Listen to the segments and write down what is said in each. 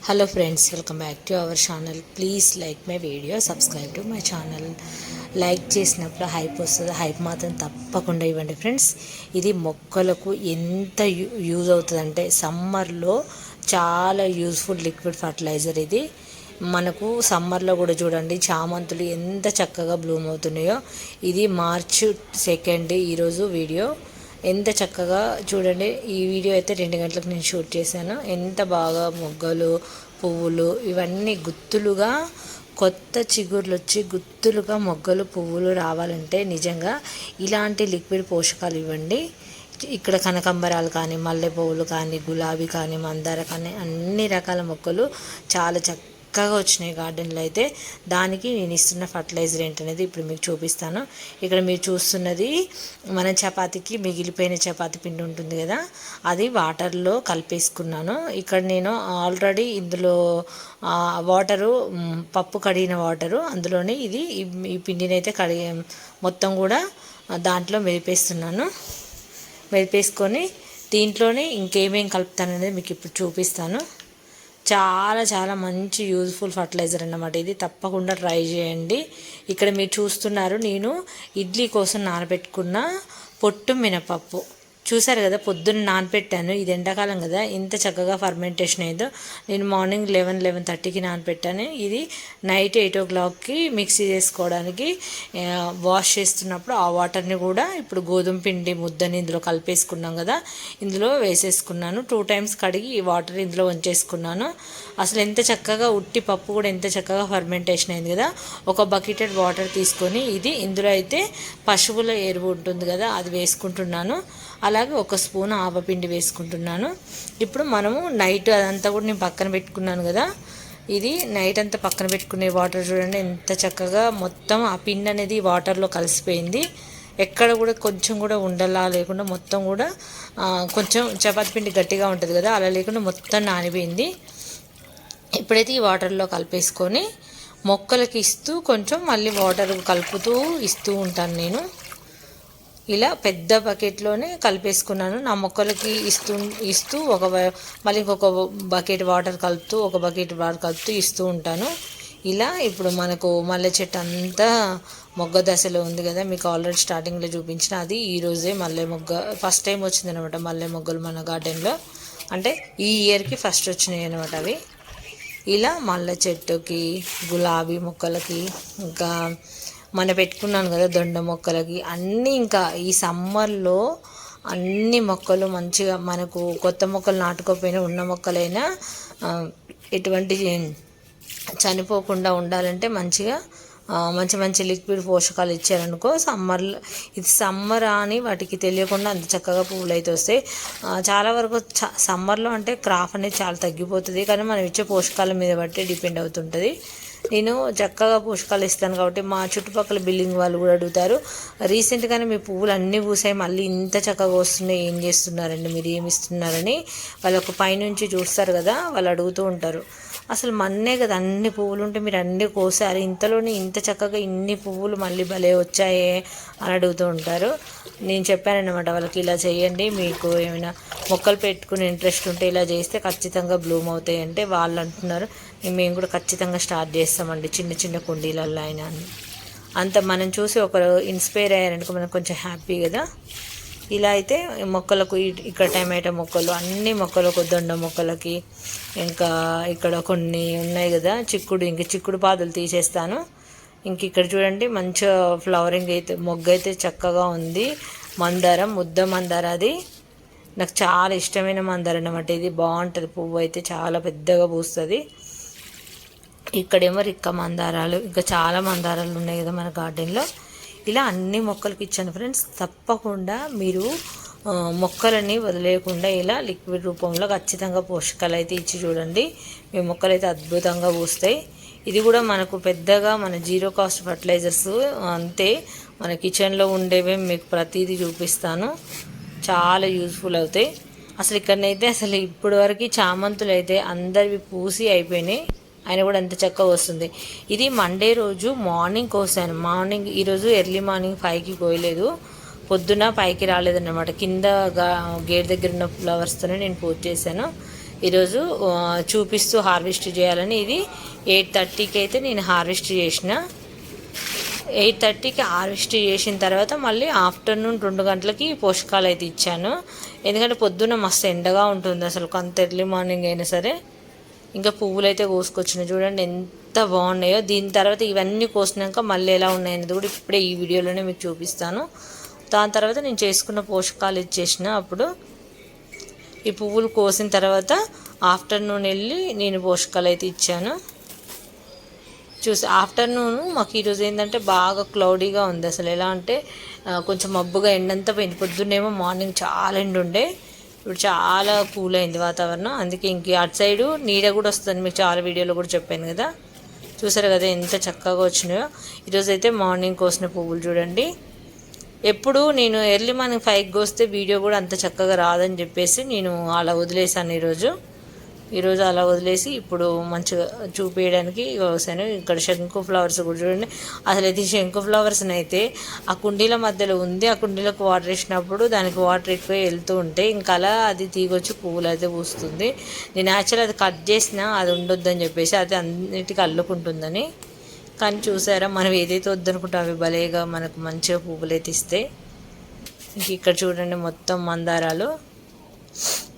Hello friends, welcome back to our channel. Please like my video, subscribe to my channel. Like చేసినప్పుడు hype వస్తుంది. Hype మాత్రం తప్పకుండా ఇవ్వండి friends. ఇది మొక్కలకు ఎంత యూజ్ అవుతుందంటే సమ్మర్లో చాలా యూజ్ఫుల్ లిక్విడ్ ఫర్టిలైజర్ ఇది. మనకు సమ్మర్లో కూడా చూడండి చామంతులు ఎంత చక్కగా బ్లూమ్ అవుతున్నాయో. ఇది మార్చ్ 2 ఈరోజు వీడియో. ఎంత చక్కగా చూడండి. ఈ వీడియో అయితే 2 గంటలకు నేను షూట్ చేశాను. ఎంత బాగా మొగ్గలు పువ్వులు ఇవన్నీ గుత్తులుగా కొత్త చిగుర్లు వచ్చి గుత్తులుగా మొగ్గలు పువ్వులు రావాలంటే నిజంగా ఇలాంటి లిక్విడ్ పోషకాలు ఇవ్వండి. ఇక్కడ కనకంబరాలు కానీ మల్లె పువ్వులు కానీ గులాబీ కానీ మందార కానీ అన్ని రకాల మొక్కలు చాలా చక్కగా వచ్చినాయి గార్డెన్లో. అయితే దానికి నేను ఇస్తున్న ఫర్టిలైజర్ ఏంటనేది ఇప్పుడు మీకు చూపిస్తాను. ఇక్కడ మీరు చూస్తున్నది మన చపాతీకి మిగిలిపోయిన చపాతీ పిండి ఉంటుంది కదా, అది వాటర్లో కలిపేసుకున్నాను. ఇక్కడ నేను ఆల్రెడీ ఇందులో వాటరు పప్పు కడిగిన వాటరు అందులోనే ఈ పిండిని అయితే మొత్తం కూడా దాంట్లో మెరిపేస్తున్నాను. మెరిపేసుకొని దీంట్లోనే ఇంకేమేం కలుపుతాననేది మీకు ఇప్పుడు చూపిస్తాను. చాలా చాలా మంచి యూజ్ఫుల్ ఫర్టిలైజర్ అన్నమాట ఇది. తప్పకుండా ట్రై చేయండి. ఇక్కడ మీరు చూస్తున్నారు నేను ఇడ్లీ కోసం నానబెట్టుకున్న పొట్టు మినపప్పు చూసారు కదా, పొద్దున్న నానపెట్టాను. ఇది ఎండాకాలం కదా, ఇంత చక్కగా ఫర్మెంటేషన్ అయిందో. నేను మార్నింగ్ 11:30కి నానపెట్టాను. ఇది నైట్ 8 o'clockకి మిక్సీ చేసుకోవడానికి వాష్ చేస్తున్నప్పుడు ఆ వాటర్ని కూడా ఇప్పుడు గోధుమ పిండి ముద్దని ఇందులో కలిపేసుకున్నాం కదా, ఇందులో వేసేసుకున్నాను. 2 times కడిగి ఈ వాటర్ ఇందులో ఉంచేసుకున్నాను. అసలు ఎంత చక్కగా ఉట్టి పప్పు కూడా ఎంత చక్కగా ఫర్మెంటేషన్ అయింది కదా. ఒక బకెటెడ్ వాటర్ తీసుకొని ఇందులో అయితే పశువుల ఎరువు ఉంటుంది కదా అది వేసుకుంటున్నాను. అలాగే 1 స్పూన్ ఆవపిండి వేసుకుంటున్నాను. ఇప్పుడు మనము నైట్ అదంతా కూడా నేను పక్కన పెట్టుకున్నాను కదా, ఇది నైట్ అంతా పక్కన పెట్టుకునే వాటర్ చూడండి ఎంత చక్కగా మొత్తం ఆ పిండి అనేది వాటర్లో కలిసిపోయింది. ఎక్కడ కూడా కొంచెం కూడా ఉండలా లేకుండా మొత్తం కూడా కొంచెం చపాతీ పిండి గట్టిగా ఉంటుంది కదా అలా లేకుండా మొత్తం నానిపోయింది. ఇప్పుడైతే ఈ వాటర్లో కలిపేసుకొని మొక్కలకి ఇస్తూ కొంచెం మళ్ళీ వాటర్ కలుపుతూ ఇస్తూ ఉంటాను నేను. ఇలా పెద్ద బకెట్లోనే కలిపేసుకున్నాను. నా మొక్కలకి ఇస్తూ మళ్ళీ ఇంకొక బకెట్ వాటర్ కలుపుతూ ఒక బకెట్ వాటర్ కలుపుతూ ఇస్తూ ఉంటాను. ఇలా ఇప్పుడు మనకు మల్లె చెట్టు అంతా మొగ్గ దశలో ఉంది కదా, మీకు ఆల్రెడీ స్టార్టింగ్లో చూపించిన అది ఈరోజే మల్లె మొగ్గ ఫస్ట్ టైం వచ్చిందనమాట. మల్లె మొగ్గలు మన గార్డెన్లో అంటే ఈ ఇయర్కి ఫస్ట్ వచ్చినాయి అనమాట అవి. ఇలా మల్లె చెట్టుకి గులాబీ మొక్కలకి ఇంకా మన పెట్టుకున్నాను కదా దొండ మొక్కలకి అన్నీ ఇంకా ఈ సమ్మర్లో అన్ని మొక్కలు మంచిగా మనకు కొత్త మొక్కలు నాటుకోపోయినా ఉన్న మొక్కలైనా ఎటువంటి చనిపోకుండా ఉండాలంటే మంచిగా మంచి మంచి లిక్విడ్ పోషకాలు ఇచ్చారనుకో సమ్మర్లో ఇది సమ్మర్ అని వాటికి తెలియకుండా అంత చక్కగా పువ్వులు అయితే వస్తాయి. చాలా వరకు సమ్మర్లో అంటే క్రాప్ అనేది చాలా తగ్గిపోతుంది, కానీ మనం ఇచ్చే పోషకాల మీద బట్టి డిపెండ్ అవుతుంటుంది. నేను చక్కగా పోషకాలు ఇస్తాను కాబట్టి మా చుట్టుపక్కల బిల్డింగ్ వాళ్ళు కూడా అడుగుతారు, రీసెంట్గానే మీ పువ్వులు అన్నీ పూసాయి మళ్ళీ ఇంత చక్కగా వస్తున్నాయి, ఏం చేస్తున్నారండి మీరు, ఏమి ఇస్తున్నారని వాళ్ళకు పైనుంచి చూస్తారు కదా వాళ్ళు అడుగుతూ ఉంటారు. అసలు మన్నే కదా అన్ని పువ్వులు ఉంటే మీరు అన్నీ కోసారు, ఇంతలోనే ఇంత చక్కగా ఇన్ని పువ్వులు మళ్ళీ భలే వచ్చాయే అని అడుగుతూ ఉంటారు. నేను చెప్పానన్నమాట వాళ్ళకి, ఇలా చేయండి మీకు ఏమైనా మొక్కలు పెట్టుకునే ఇంట్రెస్ట్ ఉంటే ఇలా చేస్తే ఖచ్చితంగా బ్లూమ్ అవుతాయి అంటే వాళ్ళు అంటున్నారు మేము కూడా ఖచ్చితంగా స్టార్ట్ చేస్తామండి చిన్న చిన్న కుండీలలో అయినా అని. అంత మనం చూసి ఒకరు ఇన్స్పైర్ అయ్యారనుకో మనకు కొంచెం హ్యాపీ కదా. ఇలా అయితే మొక్కలకు ఇక్కడ టమాటో మొక్కలు అన్ని మొక్కలకు దొండ మొక్కలకి ఇంకా ఇక్కడ కొన్ని ఉన్నాయి కదా చిక్కుడు పాదులు తీసేస్తాను. ఇంక ఇక్కడ చూడండి మంచిగా ఫ్లవరింగ్ అయితే మొగ్గ అయితే చక్కగా ఉంది. మందారం ముద్ద మందార, అది నాకు చాలా ఇష్టమైన మందారం అన్నమాట. ఇది బాగుంటుంది, పువ్వు అయితే చాలా పెద్దగా పూస్తుంది. ఇక్కడేమో రిక్క మందారాలు, ఇంకా చాలా మందారాలు ఉన్నాయి కదా మన గార్డెన్లో. ఇలా అన్ని మొక్కలకి ఇచ్చాను ఫ్రెండ్స్. తప్పకుండా మీరు మొక్కలని వదిలేయకుండా ఇలా లిక్విడ్ రూపంలో ఖచ్చితంగా పోషకాలు అయితే ఇచ్చి చూడండి, మీ మొక్కలు అయితే అద్భుతంగా పూస్తాయి. ఇది కూడా మనకు పెద్దగా మన 0 cost ఫర్టిలైజర్స్ అంతే, మన కిచెన్లో ఉండేవే మీకు ప్రతిదీ చూపిస్తాను, చాలా యూజ్ఫుల్ అవుతాయి. అసలు ఇక్కడనైతే అసలు ఇప్పటి వరకు చామంతులు అయితే అందరివి పూసి అయిపోయినాయి, ఆయన కూడా ఎంత చక్కగా వస్తుంది. ఇది మండే రోజు మార్నింగ్ కోసాను. ఈరోజు ఎర్లీ మార్నింగ్ 5కి కోయలేదు, పొద్దున పైకి రాలేదన్నమాట. కింద గేట్ దగ్గర ఉన్న ఫ్లవర్స్తోనే నేను పూజ చేశాను. ఈరోజు చూపిస్తూ హార్వెస్ట్ చేయాలని. ఇది 8:30కి అయితే నేను హార్వెస్ట్ చేసిన. 8:30కి హార్వెస్ట్ చేసిన తర్వాత మళ్ళీ ఆఫ్టర్నూన్ 2 గంటలకి పోషకాలు అయితే ఇచ్చాను. ఎందుకంటే పొద్దున్న మస్తు ఎండగా ఉంటుంది అసలు, అంత ఎర్లీ మార్నింగ్ అయినా సరే. ఇంకా పువ్వులు అయితే కోసుకొచ్చినాయి చూడండి ఎంత బాగున్నాయో. దీని తర్వాత ఇవన్నీ కోసినాక మళ్ళీ ఎలా ఉన్నాయనేది కూడా ఇప్పుడే ఈ వీడియోలోనే మీకు చూపిస్తాను. దాని తర్వాత నేను చేసుకున్న పోషకాలు ఇచ్చేసిన. అప్పుడు ఈ పువ్వులు కోసిన తర్వాత ఆఫ్టర్నూన్ వెళ్ళి నేను పోషకాలు అయితే ఇచ్చాను. ఆఫ్టర్నూన్ మాకు ఈరోజు ఏంటంటే బాగా క్లౌడీగా ఉంది. అసలు ఎలా అంటే కొంచెం మబ్బుగా ఎండంతా పోయింది. పొద్దున్నేమో మార్నింగ్ చాలా ఎండ ఉండే, ఇప్పుడు చాలా కూల్ అయింది వాతావరణం. అందుకే ఇంక అటు సైడు నీడ కూడా వస్తుంది, మీకు చాలా వీడియోలో కూడా చెప్పాను కదా. చూసారు కదా ఎంత చక్కగా వచ్చినాయో. ఈరోజు అయితే మార్నింగ్ కోసిన పువ్వులు చూడండి. ఎప్పుడు నేను ఎర్లీ మార్నింగ్ 5కి కోస్తే వీడియో కూడా అంత చక్కగా రాదని చెప్పేసి నేను అలా వదిలేసాను. ఈరోజు అలా వదిలేసి ఇప్పుడు మంచిగా చూపించడానికి కోసాను. ఇక్కడ శంకు ఫ్లవర్స్ కూడా చూడండి. అసలు అయితే శంకు ఫ్లవర్స్ని అయితే ఆ కుండీల మధ్యలో ఉంది. ఆ కుండీలకు వాటర్ వేసినప్పుడు దానికి వాటర్ ఎక్కువ వెళ్తూ ఉంటే ఇంకా అలా అది తీగొచ్చి పువ్వులు అయితే పూస్తుంది. నేను యాక్చువల్ అది కట్ చేసినా అది ఉండొద్దని చెప్పేసి, అది అన్నిటికీ అల్లుకుంటుందని. కానీ చూసారా, మనం ఏదైతే వద్దనుకుంటాం అవి భలేగా మనకు మంచిగా పువ్వులు అయితే ఇస్తాయి. ఇంక ఇక్కడ చూడండి మొత్తం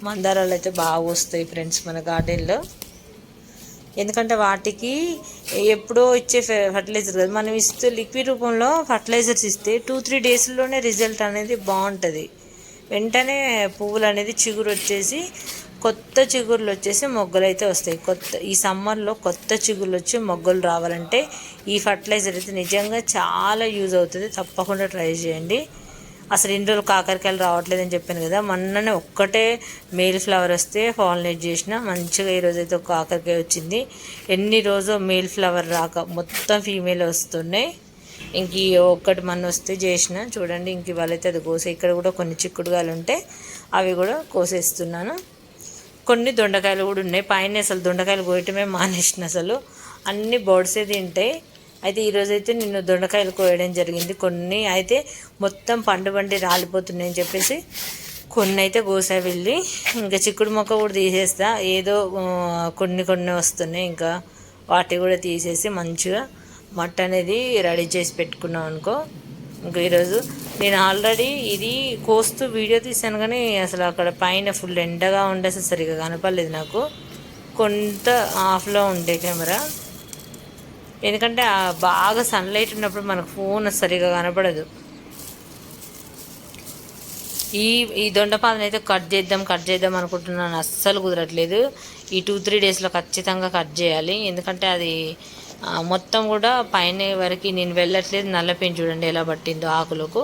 మందారాలు అయితే బాగా వస్తాయి ఫ్రెండ్స్ మన గార్డెన్లో. ఎందుకంటే వాటికి ఎప్పుడో ఇచ్చే ఫర్టిలైజర్ కదా, మనం ఇస్తే లిక్విడ్ రూపంలో ఫర్టిలైజర్స్ ఇస్తే 2-3 డేస్లోనే రిజల్ట్ అనేది బాగుంటుంది. వెంటనే పువ్వులు అనేది చిగురు వచ్చేసి కొత్త చిగుర్లు వచ్చేసి మొగ్గలు అయితే వస్తాయి. ఈ సమ్మర్లో కొత్త చిగుర్లు వచ్చి మొగ్గలు రావాలంటే ఈ ఫర్టిలైజర్ అయితే నిజంగా చాలా యూజ్ అవుతుంది. తప్పకుండా ట్రై చేయండి. అసలు ఇన్ని రోజులు కాకరకాయలు రావట్లేదని చెప్పాను కదా, మొన్ననే ఒక్కటే మేల్ ఫ్లవర్ వస్తే పాలినేట్ చేసిన మంచిగా. ఈరోజు అయితే ఒక కాకరకాయ వచ్చింది. ఎన్ని రోజు మేల్ ఫ్లవర్ రాక మొత్తం ఫీమేల్ వస్తున్నాయి. ఇంక ఒక్కటి మన వస్తే చేసిన చూడండి. ఇంక ఇవాళైతే అది కోసే. ఇక్కడ కూడా కొన్ని చిక్కుడుగాయలు ఉంటే అవి కూడా కోసేస్తున్నాను. కొన్ని దొండకాయలు కూడా ఉన్నాయి పైన. అసలు దొండకాయలు కోయటమే మానేసిన, అసలు అన్ని బర్డ్సే తింటాయి. అయితే ఈరోజైతే నేను దొండకాయలు కోయడం జరిగింది. కొన్ని అయితే మొత్తం పండు రాలిపోతున్నాయని చెప్పేసి కొన్ని అయితే కోసా వెళ్ళి. ఇంకా చిక్కుడు మొక్క కూడా తీసేస్తా, ఏదో కొన్ని వస్తున్నాయి. ఇంకా వాటి కూడా తీసేసి మంచిగా మట్ట అనేది రెడీ చేసి పెట్టుకున్నాం అనుకో. ఇంకా ఈరోజు నేను ఆల్రెడీ ఇది కోస్తూ వీడియో తీసాను, కానీ అసలు అక్కడ పైన ఫుల్ ఎండగా ఉండే అసలు సరిగా కనపడలేదు నాకు. కొంత ఆఫ్లో ఉండే కెమెరా, ఎందుకంటే బాగా సన్లైట్ ఉన్నప్పుడు మనకు ఫోన్ సరిగా కనపడదు. ఈ దొండపాదని అయితే కట్ చేద్దాం అనుకుంటున్నాను, అస్సలు కుదరట్లేదు. ఈ 2-3 డేస్లో ఖచ్చితంగా కట్ చేయాలి. ఎందుకంటే అది మొత్తం కూడా పైన వరకు నేను వెళ్ళట్లేదు. నల్లపేను చూడండి ఎలా పట్టిందో ఆకులకు.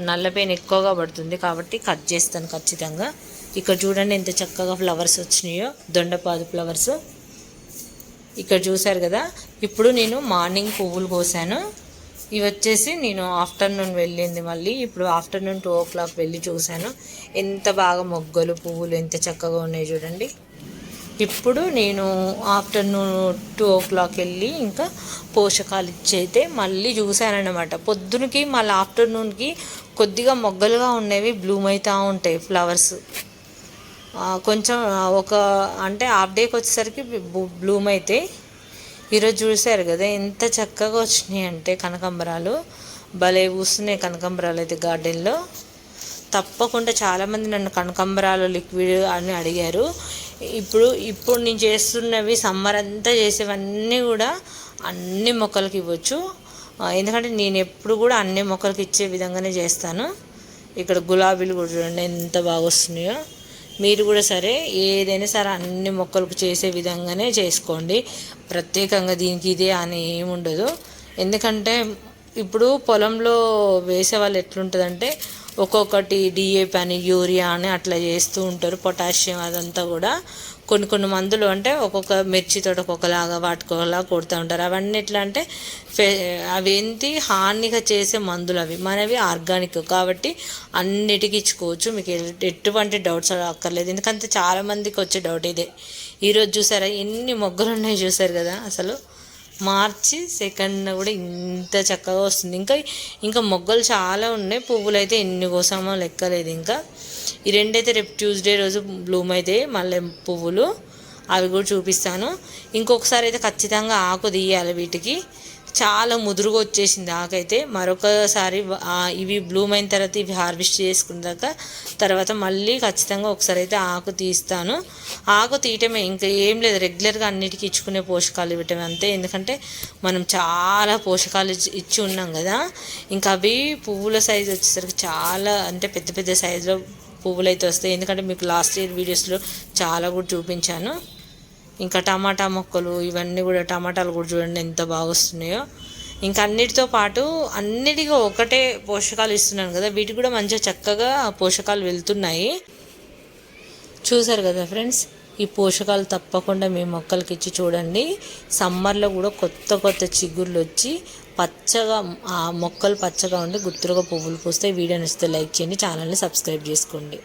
నల్లపేను ఎక్కువగా పడుతుంది కాబట్టి కట్ చేస్తాను ఖచ్చితంగా. ఇక్కడ చూడండి ఎంత చక్కగా ఫ్లవర్స్ వచ్చినాయో, దొండపాదు ఫ్లవర్స్. ఇక్కడ చూశారు కదా. ఇప్పుడు నేను మార్నింగ్ పువ్వులు కోసాను. ఇవి వచ్చేసి నేను ఆఫ్టర్నూన్ వెళ్ళింది. మళ్ళీ ఇప్పుడు ఆఫ్టర్నూన్ 2 o'clock వెళ్ళి చూశాను. ఎంత బాగా మొగ్గలు పువ్వులు ఎంత చక్కగా ఉన్నాయి చూడండి. ఇప్పుడు నేను ఆఫ్టర్నూన్ 2 o'clock వెళ్ళి ఇంకా పోషకాలు ఇచ్చైతే మళ్ళీ చూశానన్నమాట. పొద్దునకి మళ్ళీ ఆఫ్టర్నూన్కి కొద్దిగా మొగ్గలుగా ఉన్నవి బ్లూమ్ అవుతూ ఉంటాయి ఫ్లవర్స్. కొంచెం ఒక అంటే హాఫ్ డేకి వచ్చేసరికి బ్లూమ్ అవుతాయి. ఈరోజు చూశారు కదా ఎంత చక్కగా వచ్చినాయి అంటే కనకాంబరాలు భలే పూస్తున్నాయి. కనకాంబరాలు అయితే గార్డెన్లో తప్పకుండా చాలామంది నన్ను కనకాంబరాలు లిక్విడ్ అని అడిగారు. ఇప్పుడు నేను చేస్తున్నవి సమ్మర్ అంతా చేసేవన్నీ కూడా అన్ని మొక్కలకి ఇవ్వచ్చు. ఎందుకంటే నేను ఎప్పుడు కూడా అన్ని మొక్కలకి ఇచ్చే విధంగానే చేస్తాను. ఇక్కడ గులాబీలు కూడా చూడండి ఎంత బాగా వస్తున్నాయో. మీరు కూడా సరే ఏదైనా సరే అన్ని మొక్కలకు చేసే విధంగానే చేసుకోండి. ప్రత్యేకంగా దీనికి ఇదే అని ఏముండదు. ఎందుకంటే ఇప్పుడు పొలంలో వేసే వాళ్ళు ఎట్లుంటుందంటే ఒక్కొక్కటి DAP అని యూరియా అని అట్లా చేస్తూ ఉంటారు. పొటాషియం అదంతా కూడా కొన్ని మందులు అంటే ఒక్కొక్క మిర్చితో ఒక్కొక్కలాగా వాటికోలా కొడుతూ ఉంటారు. అవన్నీ ఎట్లా అంటే అవేంటి హానిగా చేసే మందులు. అవి మనవి ఆర్గానిక్ కాబట్టి అన్నిటికీ ఇచ్చుకోవచ్చు. మీకు ఎటువంటి డౌట్స్ అక్కర్లేదు. ఎందుకంటే చాలామందికి వచ్చే డౌట్ ఇదే. ఈరోజు చూసారా ఎన్ని మొగ్గలు ఉన్నాయి చూసారు కదా. అసలు మార్చి 2nd కూడా ఇంత చక్కగా వస్తుంది. ఇంకా మొగ్గలు చాలా ఉన్నాయి. పువ్వులు అయితే ఎన్ని కోసామో లెక్కలేదు. ఈ రెండైతే రేపు ట్యూస్డే రోజు బ్లూమ్ అయితే మల్లె పువ్వులు, అవి కూడా చూపిస్తాను. ఇంకొకసారి అయితే ఖచ్చితంగా ఆకు తీయాలి. వీటికి చాలా ముదురుగా వచ్చేసింది ఆకైతే. మరొకసారి ఇవి బ్లూమ్ అయిన తర్వాత ఇవి హార్వెస్ట్ చేసుకున్నాక తర్వాత మళ్ళీ ఖచ్చితంగా ఒకసారి అయితే ఆకు తీస్తాను. ఆకు తీయటమే, ఇంకా ఏం లేదు, రెగ్యులర్గా అన్నిటికీ ఇచ్చుకునే పోషకాలు ఇవ్వటమే అంతే. ఎందుకంటే మనం చాలా పోషకాలు ఇచ్చి ఉన్నాం కదా. ఇంకా అవి పువ్వుల సైజు వచ్చేసరికి చాలా అంటే పెద్ద పెద్ద సైజులో పువ్వులు అయితే వస్తాయి. ఎందుకంటే మీకు లాస్ట్ ఇయర్ వీడియోస్లో చాలా కూడా చూపించాను. ఇంకా టమాటా మొక్కలు ఇవన్నీ కూడా, టమాటాలు కూడా చూడండి ఎంత బాగా వస్తున్నాయో. ఇంకా అన్నిటితో పాటు అన్నిటికీ ఒకటే పోషకాలు ఇస్తున్నాను కదా, వీటికి కూడా మంచిగా చక్కగా పోషకాలు వెళ్తున్నాయి. చూసారు కదా ఫ్రెండ్స్, ఈ పోషకాలు తప్పకుండా మీ మొక్కలకి ఇచ్చి చూడండి. సమ్మర్లో కూడా కొత్త కొత్త చిగుర్లు వచ్చి పచ్చగా ఆ మొక్కలు పచ్చగా ఉండి గుత్తులుగా పువ్వులు పూస్తే. వీడియో నచ్చితే లైక్ చేయండి, ఛానల్ని సబ్స్క్రైబ్ చేసుకోండి.